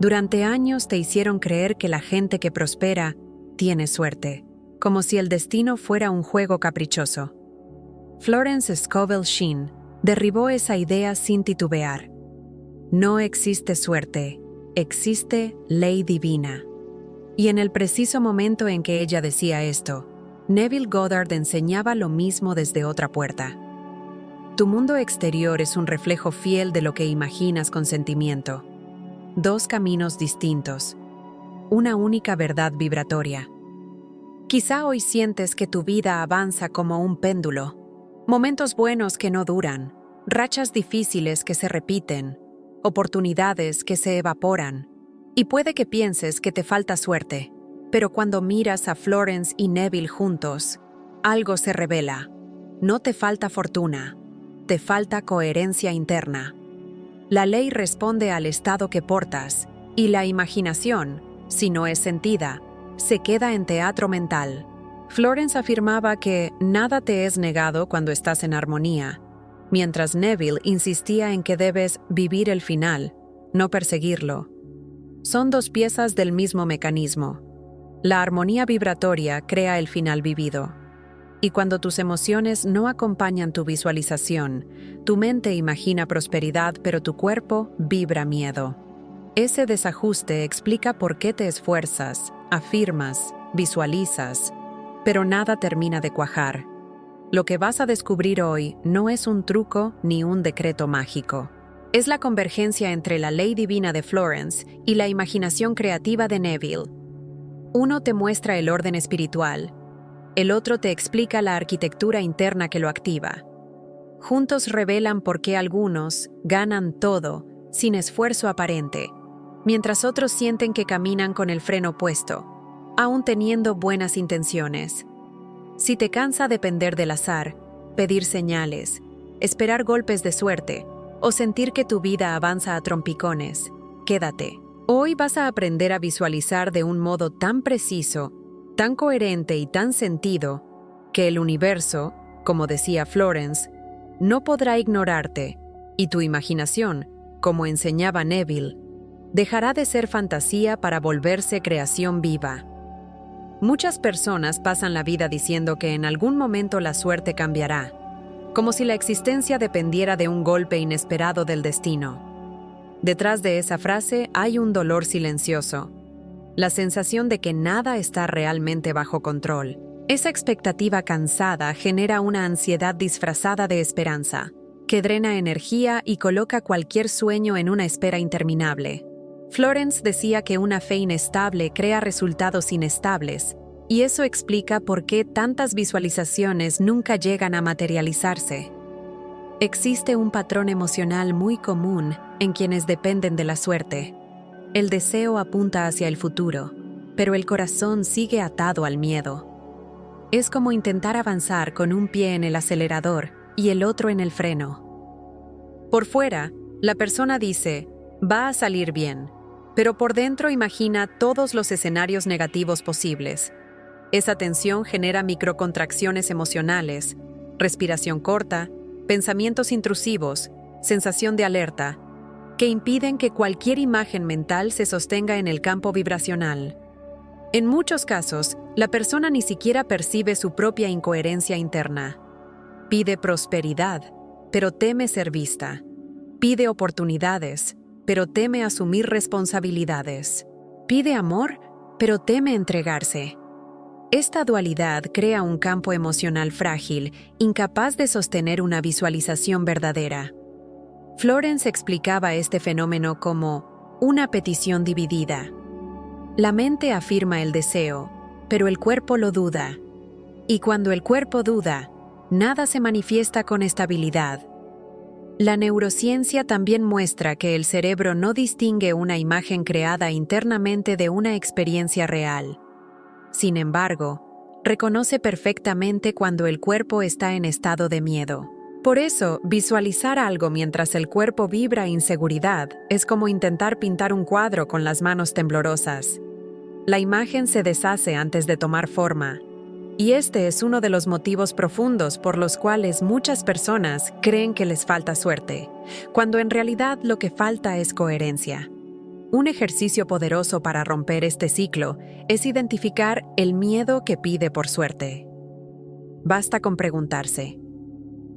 Durante años te hicieron creer que la gente que prospera tiene suerte, como si el destino fuera un juego caprichoso. Florence Scovel Shinn derribó esa idea sin titubear. No existe suerte, existe ley divina. Y en el preciso momento en que ella decía esto, Neville Goddard enseñaba lo mismo desde otra puerta. Tu mundo exterior es un reflejo fiel de lo que imaginas con sentimiento. Dos caminos distintos, una única verdad vibratoria. Quizá hoy sientes que tu vida avanza como un péndulo, momentos buenos que no duran, rachas difíciles que se repiten, oportunidades que se evaporan, y puede que pienses que te falta suerte, pero cuando miras a Florence y Neville juntos, algo se revela. No te falta fortuna, te falta coherencia interna. La ley responde al estado que portas, y la imaginación, si no es sentida, se queda en teatro mental. Florence afirmaba que nada te es negado cuando estás en armonía, mientras Neville insistía en que debes vivir el final, no perseguirlo. Son dos piezas del mismo mecanismo. La armonía vibratoria crea el final vivido. Y cuando tus emociones no acompañan tu visualización, tu mente imagina prosperidad, pero tu cuerpo vibra miedo. Ese desajuste explica por qué te esfuerzas, afirmas, visualizas, pero nada termina de cuajar. Lo que vas a descubrir hoy no es un truco ni un decreto mágico. Es la convergencia entre la ley divina de Florence y la imaginación creativa de Neville. Uno te muestra el orden espiritual, el otro te explica la arquitectura interna que lo activa. Juntos revelan por qué algunos ganan todo sin esfuerzo aparente, mientras otros sienten que caminan con el freno puesto, aún teniendo buenas intenciones. Si te cansa depender del azar, pedir señales, esperar golpes de suerte o sentir que tu vida avanza a trompicones, quédate. Hoy vas a aprender a visualizar de un modo tan preciso, tan coherente y tan sentido, que el universo, como decía Florence, no podrá ignorarte, y tu imaginación, como enseñaba Neville, dejará de ser fantasía para volverse creación viva. Muchas personas pasan la vida diciendo que en algún momento la suerte cambiará, como si la existencia dependiera de un golpe inesperado del destino. Detrás de esa frase hay un dolor silencioso, la sensación de que nada está realmente bajo control. Esa expectativa cansada genera una ansiedad disfrazada de esperanza, que drena energía y coloca cualquier sueño en una espera interminable. Florence decía que una fe inestable crea resultados inestables, y eso explica por qué tantas visualizaciones nunca llegan a materializarse. Existe un patrón emocional muy común en quienes dependen de la suerte. El deseo apunta hacia el futuro, pero el corazón sigue atado al miedo. Es como intentar avanzar con un pie en el acelerador y el otro en el freno. Por fuera, la persona dice, va a salir bien, pero por dentro imagina todos los escenarios negativos posibles. Esa tensión genera microcontracciones emocionales, respiración corta, pensamientos intrusivos, sensación de alerta, que impiden que cualquier imagen mental se sostenga en el campo vibracional. En muchos casos, la persona ni siquiera percibe su propia incoherencia interna. Pide prosperidad, pero teme ser vista. Pide oportunidades, pero teme asumir responsabilidades. Pide amor, pero teme entregarse. Esta dualidad crea un campo emocional frágil, incapaz de sostener una visualización verdadera. Florence explicaba este fenómeno como una petición dividida. La mente afirma el deseo, pero el cuerpo lo duda. Y cuando el cuerpo duda, nada se manifiesta con estabilidad. La neurociencia también muestra que el cerebro no distingue una imagen creada internamente de una experiencia real. Sin embargo, reconoce perfectamente cuando el cuerpo está en estado de miedo. Por eso, visualizar algo mientras el cuerpo vibra inseguridad es como intentar pintar un cuadro con las manos temblorosas. La imagen se deshace antes de tomar forma. Y este es uno de los motivos profundos por los cuales muchas personas creen que les falta suerte, cuando en realidad lo que falta es coherencia. Un ejercicio poderoso para romper este ciclo es identificar el miedo que pide por suerte. Basta con preguntarse,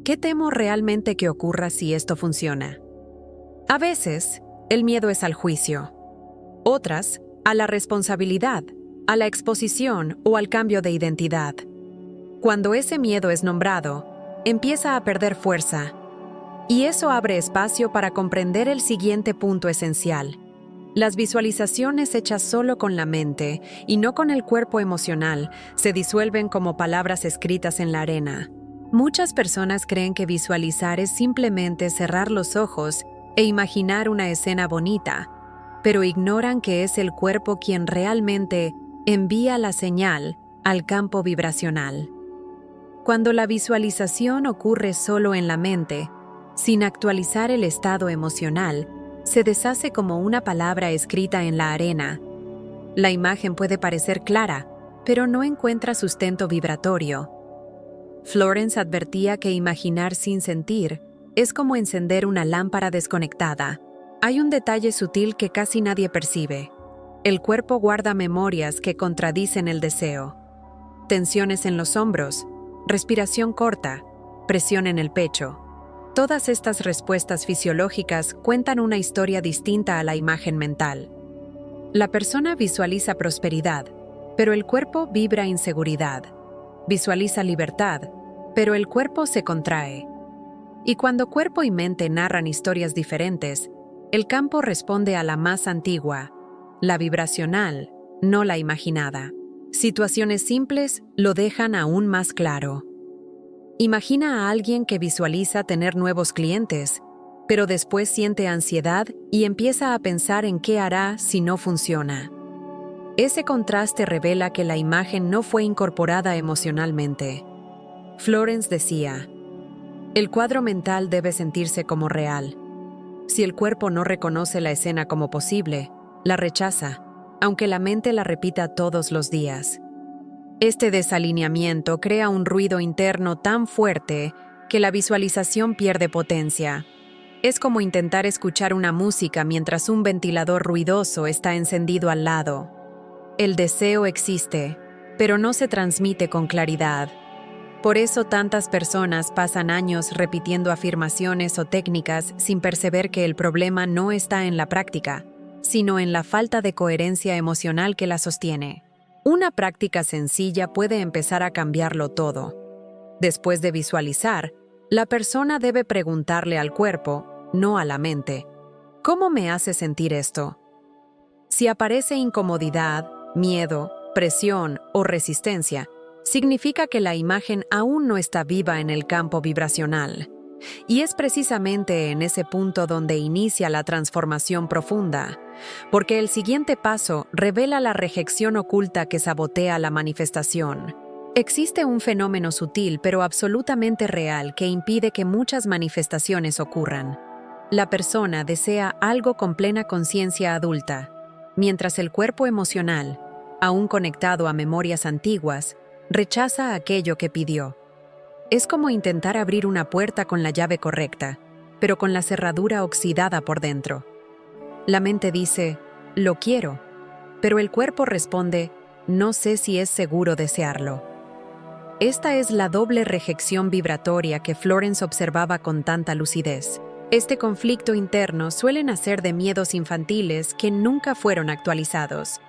¿qué temo realmente que ocurra si esto funciona? A veces, el miedo es al juicio. Otras, a la responsabilidad, a la exposición o al cambio de identidad. Cuando ese miedo es nombrado, empieza a perder fuerza. Y eso abre espacio para comprender el siguiente punto esencial. Las visualizaciones hechas solo con la mente y no con el cuerpo emocional se disuelven como palabras escritas en la arena. Muchas personas creen que visualizar es simplemente cerrar los ojos e imaginar una escena bonita, pero ignoran que es el cuerpo quien realmente envía la señal al campo vibracional. Cuando la visualización ocurre solo en la mente, sin actualizar el estado emocional, se deshace como una palabra escrita en la arena. La imagen puede parecer clara, pero no encuentra sustento vibratorio. Florence advertía que imaginar sin sentir es como encender una lámpara desconectada. Hay un detalle sutil que casi nadie percibe. El cuerpo guarda memorias que contradicen el deseo. Tensiones en los hombros, respiración corta, presión en el pecho. Todas estas respuestas fisiológicas cuentan una historia distinta a la imagen mental. La persona visualiza prosperidad, pero el cuerpo vibra inseguridad. Visualiza libertad, pero el cuerpo se contrae. Y cuando cuerpo y mente narran historias diferentes, el campo responde a la más antigua, la vibracional, no la imaginada. Situaciones simples lo dejan aún más claro. Imagina a alguien que visualiza tener nuevos clientes, pero después siente ansiedad y empieza a pensar en qué hará si no funciona. Ese contraste revela que la imagen no fue incorporada emocionalmente. Florence decía, el cuadro mental debe sentirse como real. Si el cuerpo no reconoce la escena como posible, la rechaza, aunque la mente la repita todos los días. Este desalineamiento crea un ruido interno tan fuerte que la visualización pierde potencia. Es como intentar escuchar una música mientras un ventilador ruidoso está encendido al lado. El deseo existe, pero no se transmite con claridad. Por eso tantas personas pasan años repitiendo afirmaciones o técnicas sin perceber que el problema no está en la práctica, sino en la falta de coherencia emocional que la sostiene. Una práctica sencilla puede empezar a cambiarlo todo. Después de visualizar, la persona debe preguntarle al cuerpo, no a la mente, ¿cómo me hace sentir esto? Si aparece incomodidad, miedo, presión o resistencia, significa que la imagen aún no está viva en el campo vibracional. Y es precisamente en ese punto donde inicia la transformación profunda, porque el siguiente paso revela la rejección oculta que sabotea la manifestación. Existe un fenómeno sutil pero absolutamente real que impide que muchas manifestaciones ocurran. La persona desea algo con plena conciencia adulta, mientras el cuerpo emocional, aún conectado a memorias antiguas, rechaza aquello que pidió. Es como intentar abrir una puerta con la llave correcta, pero con la cerradura oxidada por dentro. La mente dice, lo quiero, pero el cuerpo responde, no sé si es seguro desearlo. Esta es la doble rejección vibratoria que Florence observaba con tanta lucidez. Este conflicto interno suele nacer de miedos infantiles que nunca fueron actualizados.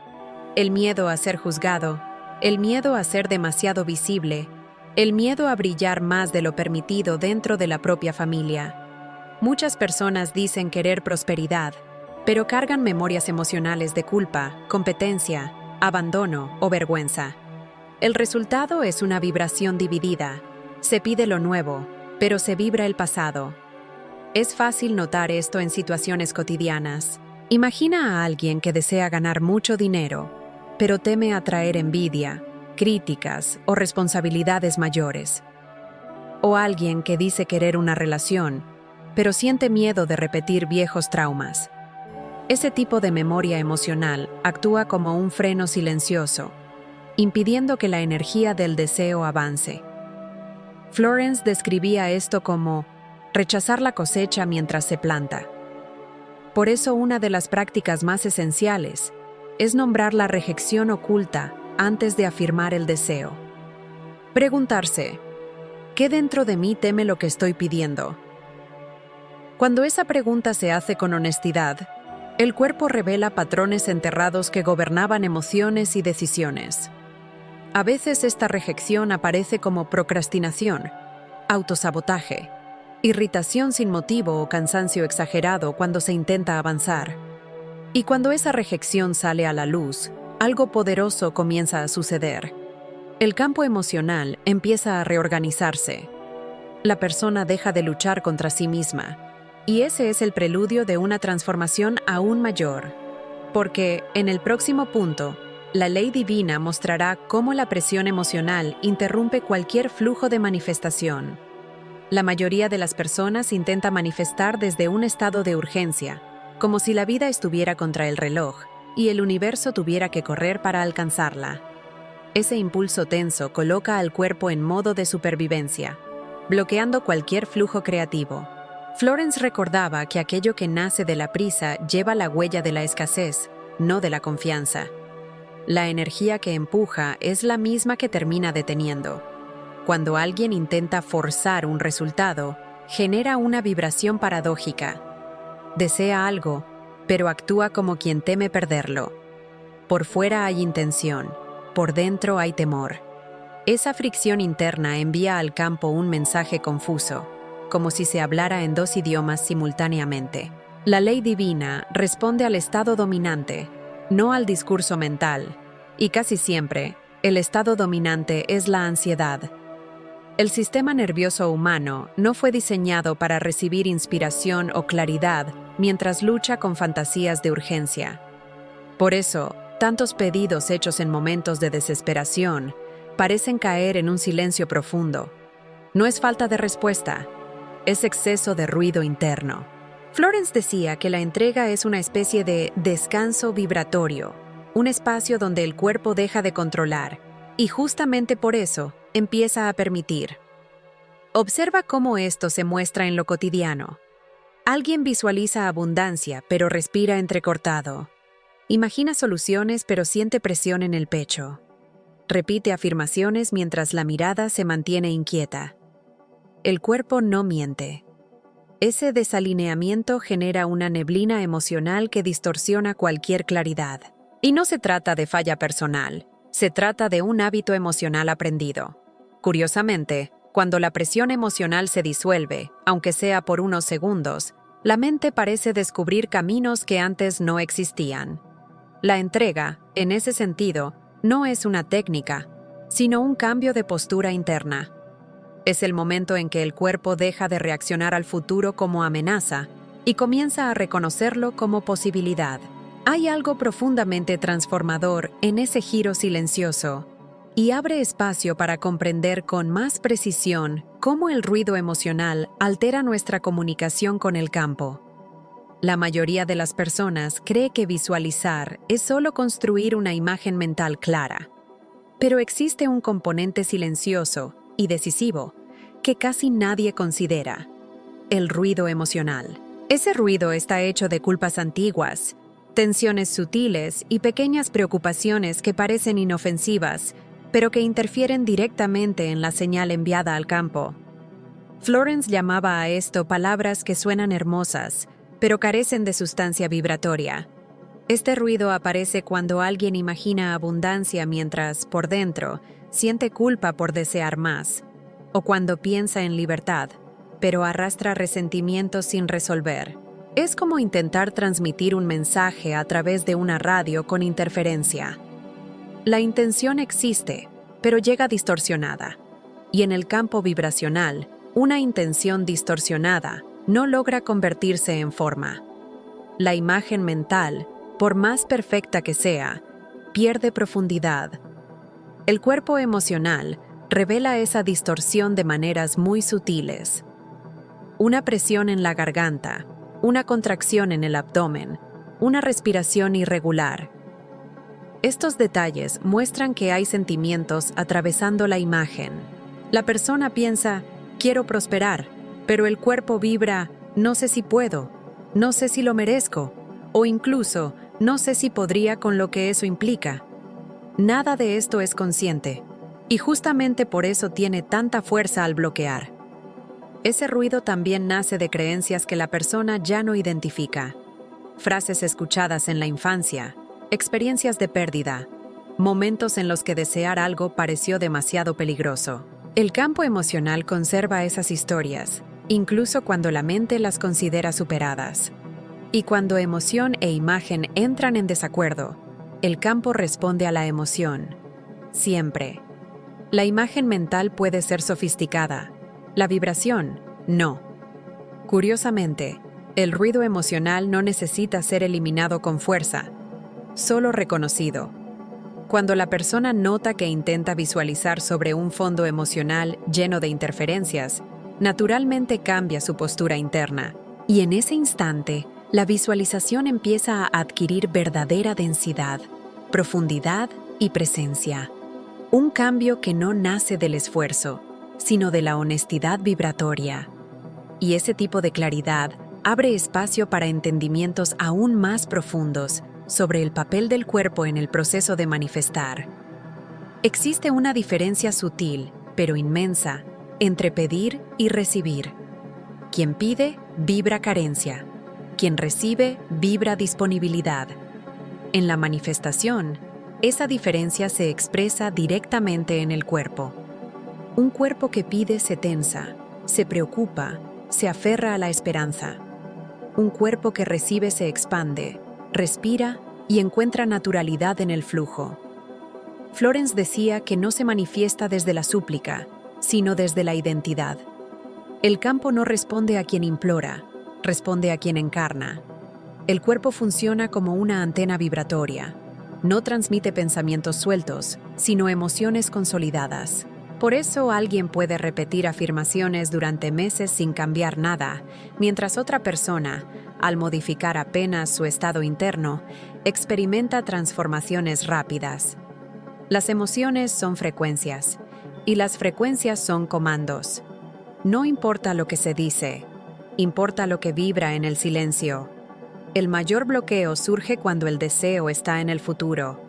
El miedo a ser juzgado, el miedo a ser demasiado visible, el miedo a brillar más de lo permitido dentro de la propia familia. Muchas personas dicen querer prosperidad, pero cargan memorias emocionales de culpa, competencia, abandono o vergüenza. El resultado es una vibración dividida. Se pide lo nuevo, pero se vibra el pasado. Es fácil notar esto en situaciones cotidianas. Imagina a alguien que desea ganar mucho dinero, pero teme atraer envidia, críticas o responsabilidades mayores. O alguien que dice querer una relación, pero siente miedo de repetir viejos traumas. Ese tipo de memoria emocional actúa como un freno silencioso, impidiendo que la energía del deseo avance. Florence describía esto como rechazar la cosecha mientras se planta. Por eso una de las prácticas más esenciales es nombrar la rejección oculta antes de afirmar el deseo. Preguntarse, ¿qué dentro de mí teme lo que estoy pidiendo? Cuando esa pregunta se hace con honestidad, el cuerpo revela patrones enterrados que gobernaban emociones y decisiones. A veces esta rejección aparece como procrastinación, autosabotaje, irritación sin motivo o cansancio exagerado cuando se intenta avanzar. Y cuando esa rejección sale a la luz, algo poderoso comienza a suceder. El campo emocional empieza a reorganizarse. La persona deja de luchar contra sí misma. Y ese es el preludio de una transformación aún mayor. Porque, en el próximo punto, la ley divina mostrará cómo la presión emocional interrumpe cualquier flujo de manifestación. La mayoría de las personas intenta manifestar desde un estado de urgencia, como si la vida estuviera contra el reloj y el universo tuviera que correr para alcanzarla. Ese impulso tenso coloca al cuerpo en modo de supervivencia, bloqueando cualquier flujo creativo. Florence recordaba que aquello que nace de la prisa lleva la huella de la escasez, no de la confianza. La energía que empuja es la misma que termina deteniendo. Cuando alguien intenta forzar un resultado, genera una vibración paradójica. Desea algo, pero actúa como quien teme perderlo. Por fuera hay intención, por dentro hay temor. Esa fricción interna envía al campo un mensaje confuso, como si se hablara en dos idiomas simultáneamente. La ley divina responde al estado dominante, no al discurso mental, y casi siempre, el estado dominante es la ansiedad. El sistema nervioso humano no fue diseñado para recibir inspiración o claridad mientras lucha con fantasías de urgencia. Por eso, tantos pedidos hechos en momentos de desesperación parecen caer en un silencio profundo. No es falta de respuesta, es exceso de ruido interno. Florence decía que la entrega es una especie de descanso vibratorio, un espacio donde el cuerpo deja de controlar, y justamente por eso empieza a permitir. Observa cómo esto se muestra en lo cotidiano. Alguien visualiza abundancia, pero respira entrecortado. Imagina soluciones, pero siente presión en el pecho. Repite afirmaciones mientras la mirada se mantiene inquieta. El cuerpo no miente. Ese desalineamiento genera una neblina emocional que distorsiona cualquier claridad. Y no se trata de falla personal, se trata de un hábito emocional aprendido. Curiosamente, cuando la presión emocional se disuelve, aunque sea por unos segundos, la mente parece descubrir caminos que antes no existían. La entrega, en ese sentido, no es una técnica, sino un cambio de postura interna. Es el momento en que el cuerpo deja de reaccionar al futuro como amenaza y comienza a reconocerlo como posibilidad. Hay algo profundamente transformador en ese giro silencioso y abre espacio para comprender con más precisión cómo el ruido emocional altera nuestra comunicación con el campo. La mayoría de las personas cree que visualizar es solo construir una imagen mental clara. Pero existe un componente silencioso y decisivo que casi nadie considera: el ruido emocional. Ese ruido está hecho de culpas antiguas, tensiones sutiles y pequeñas preocupaciones que parecen inofensivas, pero que interfieren directamente en la señal enviada al campo. Florence llamaba a esto palabras que suenan hermosas, pero carecen de sustancia vibratoria. Este ruido aparece cuando alguien imagina abundancia mientras, por dentro, siente culpa por desear más, o cuando piensa en libertad, pero arrastra resentimientos sin resolver. Es como intentar transmitir un mensaje a través de una radio con interferencia. La intención existe, pero llega distorsionada. Y en el campo vibracional, una intención distorsionada no logra convertirse en forma. La imagen mental, por más perfecta que sea, pierde profundidad. El cuerpo emocional revela esa distorsión de maneras muy sutiles. Una presión en la garganta, una contracción en el abdomen, una respiración irregular. Estos detalles muestran que hay sentimientos atravesando la imagen. La persona piensa, quiero prosperar, pero el cuerpo vibra, no sé si puedo. no sé si lo merezco, o incluso no sé si podría con lo que eso implica. Nada de esto es consciente, y justamente por eso tiene tanta fuerza al bloquear. Ese ruido también nace de creencias que la persona ya no identifica. Frases escuchadas en la infancia, experiencias de pérdida, momentos en los que desear algo pareció demasiado peligroso. El campo emocional conserva esas historias, incluso cuando la mente las considera superadas. Y cuando emoción e imagen entran en desacuerdo, el campo responde a la emoción. Siempre. La imagen mental puede ser sofisticada, la vibración, no. Curiosamente, el ruido emocional no necesita ser eliminado con fuerza, solo reconocido. Cuando la persona nota que intenta visualizar sobre un fondo emocional lleno de interferencias, naturalmente cambia su postura interna. Y en ese instante, la visualización empieza a adquirir verdadera densidad, profundidad y presencia. Un cambio que no nace del esfuerzo, sino de la honestidad vibratoria. Y ese tipo de claridad abre espacio para entendimientos aún más profundos sobre el papel del cuerpo en el proceso de manifestar. Existe una diferencia sutil, pero inmensa, entre pedir y recibir. Quien pide, vibra carencia. Quien recibe, vibra disponibilidad. En la manifestación, esa diferencia se expresa directamente en el cuerpo. Un cuerpo que pide se tensa, se preocupa, se aferra a la esperanza. Un cuerpo que recibe se expande, respira y encuentra naturalidad en el flujo. Florence decía que no se manifiesta desde la súplica, sino desde la identidad. El campo no responde a quien implora, responde a quien encarna. El cuerpo funciona como una antena vibratoria. No transmite pensamientos sueltos, sino emociones consolidadas. Por eso alguien puede repetir afirmaciones durante meses sin cambiar nada, mientras otra persona, al modificar apenas su estado interno, experimenta transformaciones rápidas. Las emociones son frecuencias, y las frecuencias son comandos. No importa lo que se dice, importa lo que vibra en el silencio. El mayor bloqueo surge cuando el deseo está en el futuro,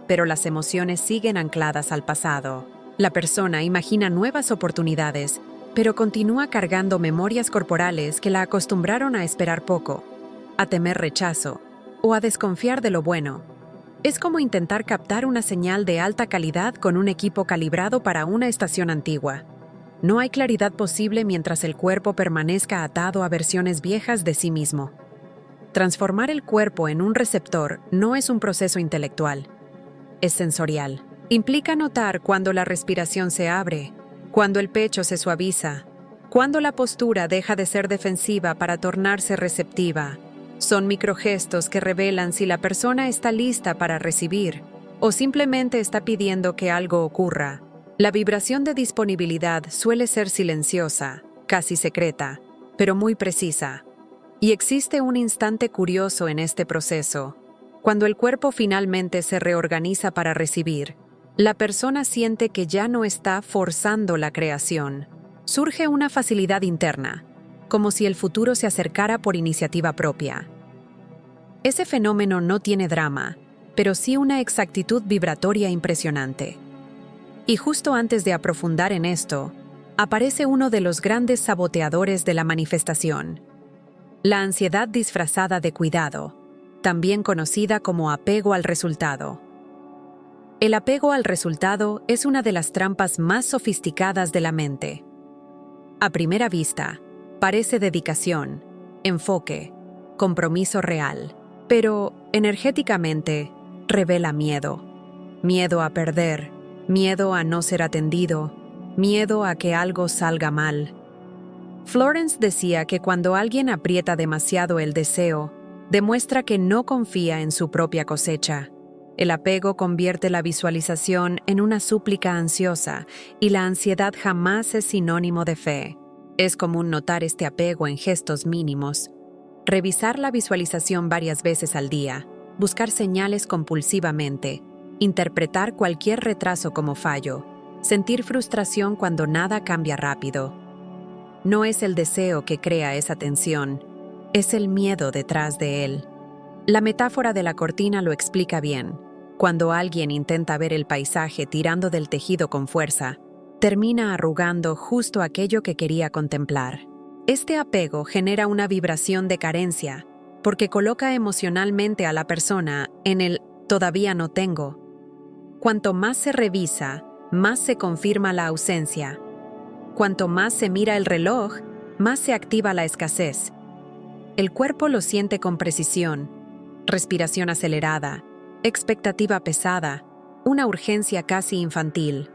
pero las emociones siguen ancladas al pasado. La persona imagina nuevas oportunidades, pero continúa cargando memorias corporales que la acostumbraron a esperar poco, a temer rechazo o a desconfiar de lo bueno. Es como intentar captar una señal de alta calidad con un equipo calibrado para una estación antigua. No hay claridad posible mientras el cuerpo permanezca atado a versiones viejas de sí mismo. Transformar el cuerpo en un receptor no es un proceso intelectual, es sensorial. Implica notar cuando la respiración se abre, cuando el pecho se suaviza, cuando la postura deja de ser defensiva para tornarse receptiva. Son microgestos que revelan si la persona está lista para recibir o simplemente está pidiendo que algo ocurra. La vibración de disponibilidad suele ser silenciosa, casi secreta, pero muy precisa. Y existe un instante curioso en este proceso. Cuando el cuerpo finalmente se reorganiza para recibir, la persona siente que ya no está forzando la creación. Surge una facilidad interna, como si el futuro se acercara por iniciativa propia. Ese fenómeno no tiene drama, pero sí una exactitud vibratoria impresionante. Y justo antes de aprofundar en esto, aparece uno de los grandes saboteadores de la manifestación: la ansiedad disfrazada de cuidado, también conocida como apego al resultado. El apego al resultado es una de las trampas más sofisticadas de la mente. A primera vista, parece dedicación, enfoque, compromiso real, pero energéticamente revela miedo. Miedo a perder, miedo a no ser atendido, miedo a que algo salga mal. Florence decía que cuando alguien aprieta demasiado el deseo, demuestra que no confía en su propia cosecha. El apego convierte la visualización en una súplica ansiosa, y la ansiedad jamás es sinónimo de fe. Es común notar este apego en gestos mínimos. Revisar la visualización varias veces al día, buscar señales compulsivamente, interpretar cualquier retraso como fallo, sentir frustración cuando nada cambia rápido. No es el deseo que crea esa tensión, es el miedo detrás de él. La metáfora de la cortina lo explica bien. Cuando alguien intenta ver el paisaje tirando del tejido con fuerza, termina arrugando justo aquello que quería contemplar. Este apego genera una vibración de carencia, porque coloca emocionalmente a la persona en el «todavía no tengo». Cuanto más se revisa, más se confirma la ausencia. Cuanto más se mira el reloj, más se activa la escasez. El cuerpo lo siente con precisión, respiración acelerada, expectativa pesada, una urgencia casi infantil.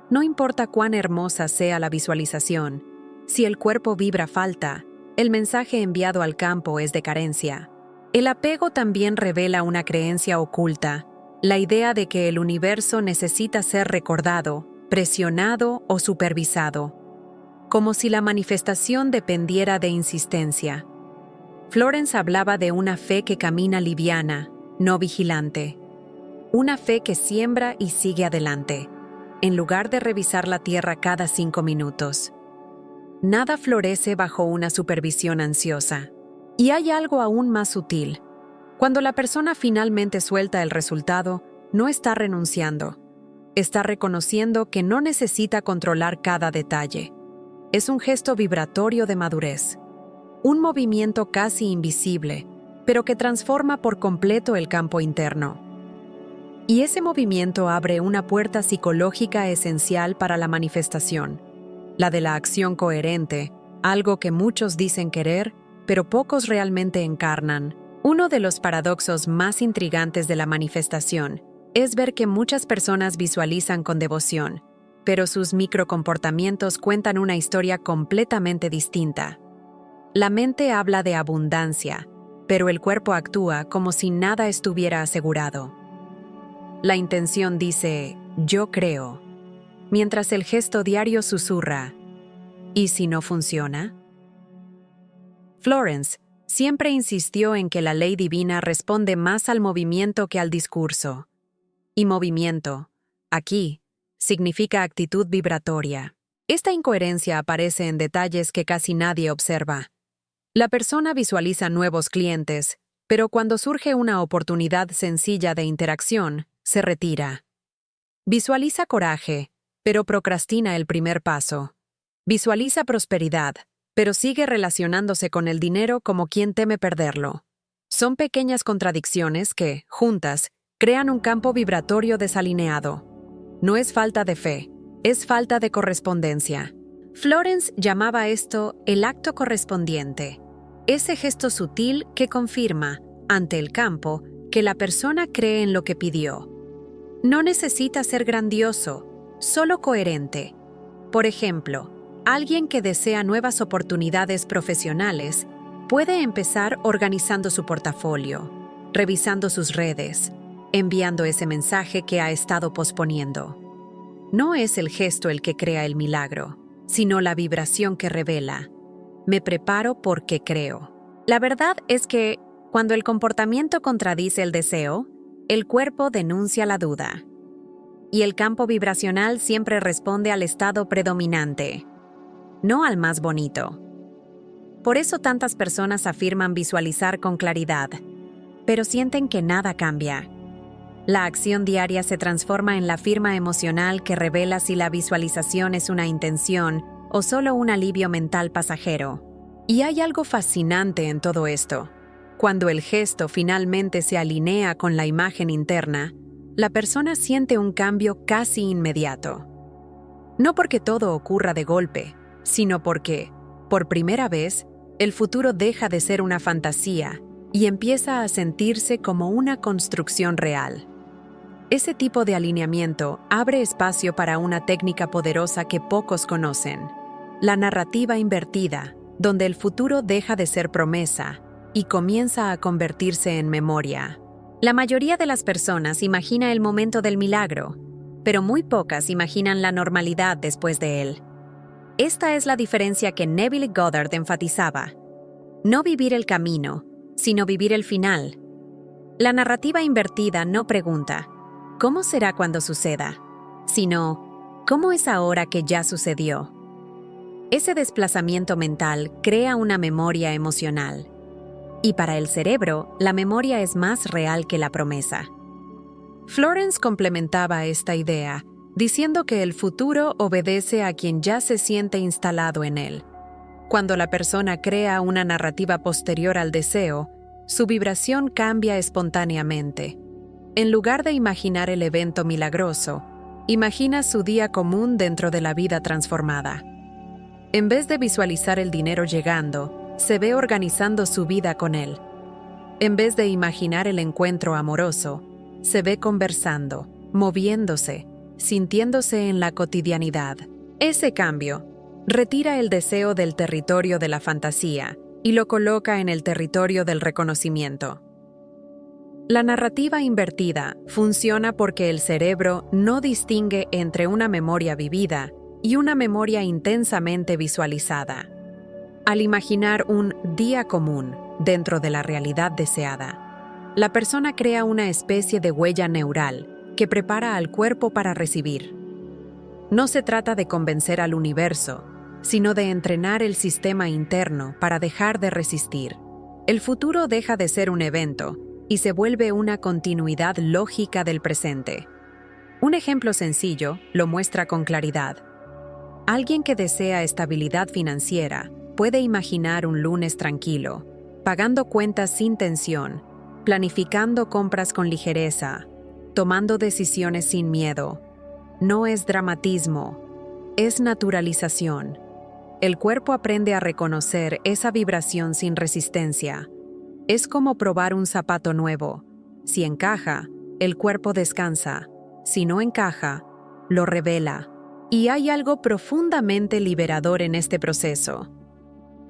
No importa cuán hermosa sea la visualización, si el cuerpo vibra falta, el mensaje enviado al campo es de carencia. El apego también revela una creencia oculta, la idea de que el universo necesita ser recordado, presionado o supervisado, como si la manifestación dependiera de insistencia. Florence hablaba de una fe que camina liviana, no vigilante. Una fe que siembra y sigue adelante, en lugar de revisar la tierra cada 5 minutos. Nada florece bajo una supervisión ansiosa. Y hay algo aún más sutil. Cuando la persona finalmente suelta el resultado, no está renunciando. Está reconociendo que no necesita controlar cada detalle. Es un gesto vibratorio de madurez. Un movimiento casi invisible, pero que transforma por completo el campo interno. Y ese movimiento abre una puerta psicológica esencial para la manifestación, la de la acción coherente, algo que muchos dicen querer, pero pocos realmente encarnan. Uno de los paradoxos más intrigantes de la manifestación es ver que muchas personas visualizan con devoción, pero sus microcomportamientos cuentan una historia completamente distinta. La mente habla de abundancia, pero el cuerpo actúa como si nada estuviera asegurado. La intención dice, yo creo, mientras el gesto diario susurra, ¿y si no funciona? Florence siempre insistió en que la ley divina responde más al movimiento que al discurso. Y movimiento, aquí, significa actitud vibratoria. Esta incoherencia aparece en detalles que casi nadie observa. La persona visualiza nuevos clientes, pero cuando surge una oportunidad sencilla de interacción, se retira. Visualiza coraje, pero procrastina el primer paso. Visualiza prosperidad, pero sigue relacionándose con el dinero como quien teme perderlo. Son pequeñas contradicciones que, juntas, crean un campo vibratorio desalineado. No es falta de fe, es falta de correspondencia. Florence llamaba esto el acto correspondiente, ese gesto sutil que confirma, ante el campo, que la persona cree en lo que pidió. No necesita ser grandioso, solo coherente. Por ejemplo, alguien que desea nuevas oportunidades profesionales puede empezar organizando su portafolio, revisando sus redes, enviando ese mensaje que ha estado posponiendo. No es el gesto el que crea el milagro, sino la vibración que revela. Me preparo porque creo. La verdad es que, cuando el comportamiento contradice el deseo, el cuerpo denuncia la duda. Y el campo vibracional siempre responde al estado predominante, no al más bonito. Por eso tantas personas afirman visualizar con claridad, pero sienten que nada cambia. La acción diaria se transforma en la firma emocional que revela si la visualización es una intención o solo un alivio mental pasajero. Y hay algo fascinante en todo esto. Cuando el gesto finalmente se alinea con la imagen interna, la persona siente un cambio casi inmediato. No porque todo ocurra de golpe, sino porque, por primera vez, el futuro deja de ser una fantasía y empieza a sentirse como una construcción real. Ese tipo de alineamiento abre espacio para una técnica poderosa que pocos conocen, la narrativa invertida, donde el futuro deja de ser promesa y comienza a convertirse en memoria. La mayoría de las personas imagina el momento del milagro, pero muy pocas imaginan la normalidad después de él. Esta es la diferencia que Neville Goddard enfatizaba. No vivir el camino, sino vivir el final. La narrativa invertida no pregunta, ¿cómo será cuando suceda?, sino, ¿cómo es ahora que ya sucedió? Ese desplazamiento mental crea una memoria emocional. Y para el cerebro, la memoria es más real que la promesa. Florence complementaba esta idea, diciendo que el futuro obedece a quien ya se siente instalado en él. Cuando la persona crea una narrativa posterior al deseo, su vibración cambia espontáneamente. En lugar de imaginar el evento milagroso, imagina su día común dentro de la vida transformada. En vez de visualizar el dinero llegando, se ve organizando su vida con él. En vez de imaginar el encuentro amoroso, se ve conversando, moviéndose, sintiéndose en la cotidianidad. Ese cambio retira el deseo del territorio de la fantasía y lo coloca en el territorio del reconocimiento. La narrativa invertida funciona porque el cerebro no distingue entre una memoria vivida y una memoria intensamente visualizada. Al imaginar un día común dentro de la realidad deseada, la persona crea una especie de huella neural que prepara al cuerpo para recibir. No se trata de convencer al universo, sino de entrenar el sistema interno para dejar de resistir. El futuro deja de ser un evento y se vuelve una continuidad lógica del presente. Un ejemplo sencillo lo muestra con claridad. Alguien que desea estabilidad financiera puede imaginar un lunes tranquilo, pagando cuentas sin tensión, planificando compras con ligereza, tomando decisiones sin miedo. No es dramatismo, es naturalización. El cuerpo aprende a reconocer esa vibración sin resistencia. Es como probar un zapato nuevo. Si encaja, el cuerpo descansa. Si no encaja, lo revela. Y hay algo profundamente liberador en este proceso.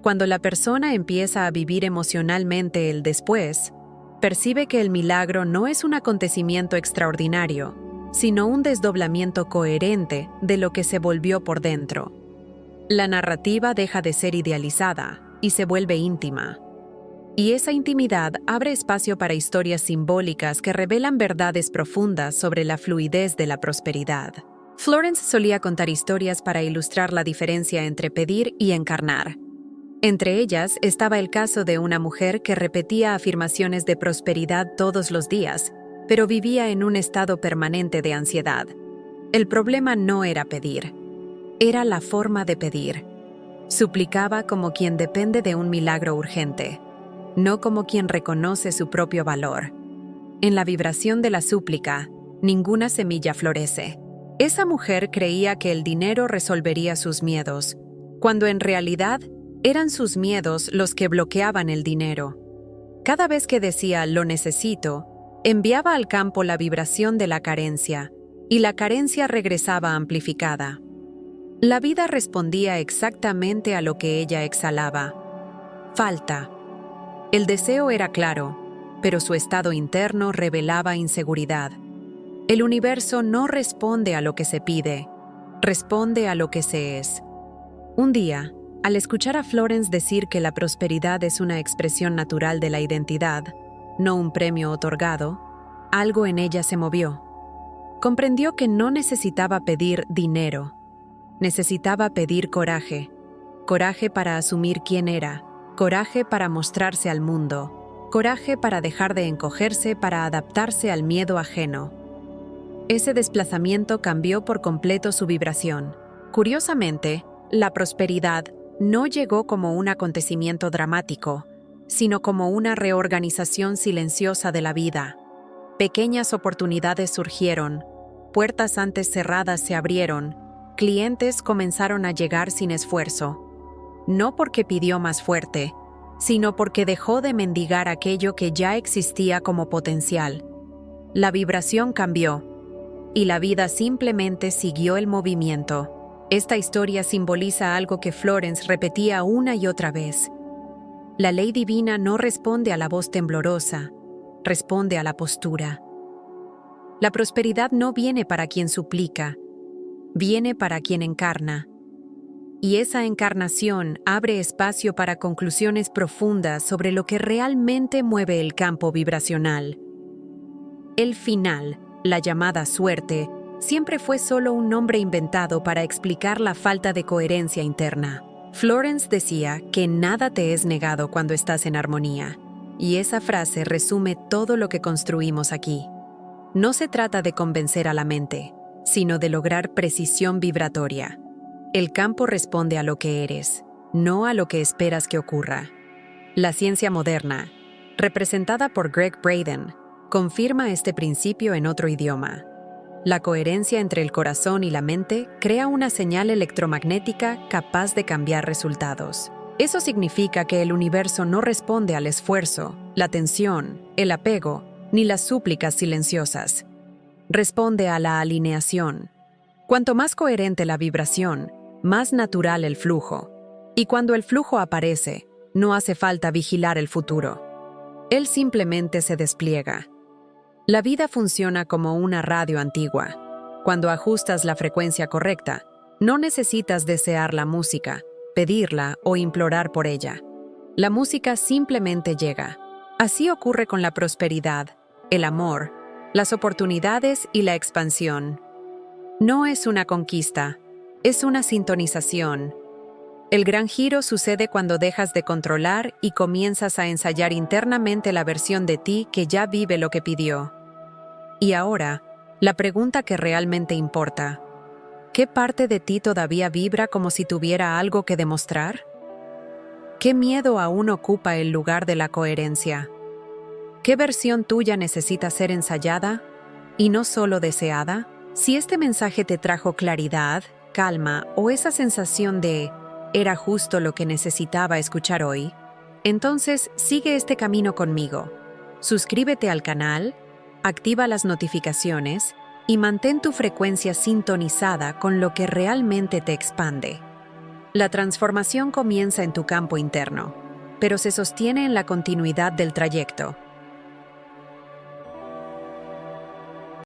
Cuando la persona empieza a vivir emocionalmente el después, percibe que el milagro no es un acontecimiento extraordinario, sino un desdoblamiento coherente de lo que se volvió por dentro. La narrativa deja de ser idealizada y se vuelve íntima. Y esa intimidad abre espacio para historias simbólicas que revelan verdades profundas sobre la fluidez de la prosperidad. Florence solía contar historias para ilustrar la diferencia entre pedir y encarnar. Entre ellas estaba el caso de una mujer que repetía afirmaciones de prosperidad todos los días, pero vivía en un estado permanente de ansiedad. El problema no era pedir, era la forma de pedir. Suplicaba como quien depende de un milagro urgente, no como quien reconoce su propio valor. En la vibración de la súplica, ninguna semilla florece. Esa mujer creía que el dinero resolvería sus miedos, cuando en realidad eran sus miedos los que bloqueaban el dinero. Cada vez que decía «lo necesito», enviaba al campo la vibración de la carencia, y la carencia regresaba amplificada. La vida respondía exactamente a lo que ella exhalaba. Falta. El deseo era claro, pero su estado interno revelaba inseguridad. El universo no responde a lo que se pide, responde a lo que se es. Un día, al escuchar a Florence decir que la prosperidad es una expresión natural de la identidad, no un premio otorgado, algo en ella se movió. Comprendió que no necesitaba pedir dinero, necesitaba pedir coraje. Coraje para asumir quién era, coraje para mostrarse al mundo, coraje para dejar de encogerse para adaptarse al miedo ajeno. Ese desplazamiento cambió por completo su vibración. Curiosamente, la prosperidad no llegó como un acontecimiento dramático, sino como una reorganización silenciosa de la vida. Pequeñas oportunidades surgieron, puertas antes cerradas se abrieron, clientes comenzaron a llegar sin esfuerzo. No porque pidió más fuerte, sino porque dejó de mendigar aquello que ya existía como potencial. La vibración cambió, y la vida simplemente siguió el movimiento. Esta historia simboliza algo que Florence repetía una y otra vez. La ley divina no responde a la voz temblorosa, responde a la postura. La prosperidad no viene para quien suplica, viene para quien encarna. Y esa encarnación abre espacio para conclusiones profundas sobre lo que realmente mueve el campo vibracional. El final, la llamada suerte, siempre fue solo un nombre inventado para explicar la falta de coherencia interna. Florence decía que nada te es negado cuando estás en armonía. Y esa frase resume todo lo que construimos aquí. No se trata de convencer a la mente, sino de lograr precisión vibratoria. El campo responde a lo que eres, no a lo que esperas que ocurra. La ciencia moderna, representada por Greg Braden, confirma este principio en otro idioma. La coherencia entre el corazón y la mente crea una señal electromagnética capaz de cambiar resultados. Eso significa que el universo no responde al esfuerzo, la tensión, el apego, ni las súplicas silenciosas. Responde a la alineación. Cuanto más coherente la vibración, más natural el flujo. Y cuando el flujo aparece, no hace falta vigilar el futuro. Él simplemente se despliega. La vida funciona como una radio antigua. Cuando ajustas la frecuencia correcta, no necesitas desear la música, pedirla o implorar por ella. La música simplemente llega. Así ocurre con la prosperidad, el amor, las oportunidades y la expansión. No es una conquista, es una sintonización. El gran giro sucede cuando dejas de controlar y comienzas a ensayar internamente la versión de ti que ya vive lo que pidió. Y ahora, la pregunta que realmente importa: ¿qué parte de ti todavía vibra como si tuviera algo que demostrar? ¿Qué miedo aún ocupa el lugar de la coherencia? ¿Qué versión tuya necesita ser ensayada y no solo deseada? Si este mensaje te trajo claridad, calma o esa sensación de «era justo lo que necesitaba escuchar hoy», entonces sigue este camino conmigo. Suscríbete al canal, activa las notificaciones y mantén tu frecuencia sintonizada con lo que realmente te expande. La transformación comienza en tu campo interno, pero se sostiene en la continuidad del trayecto.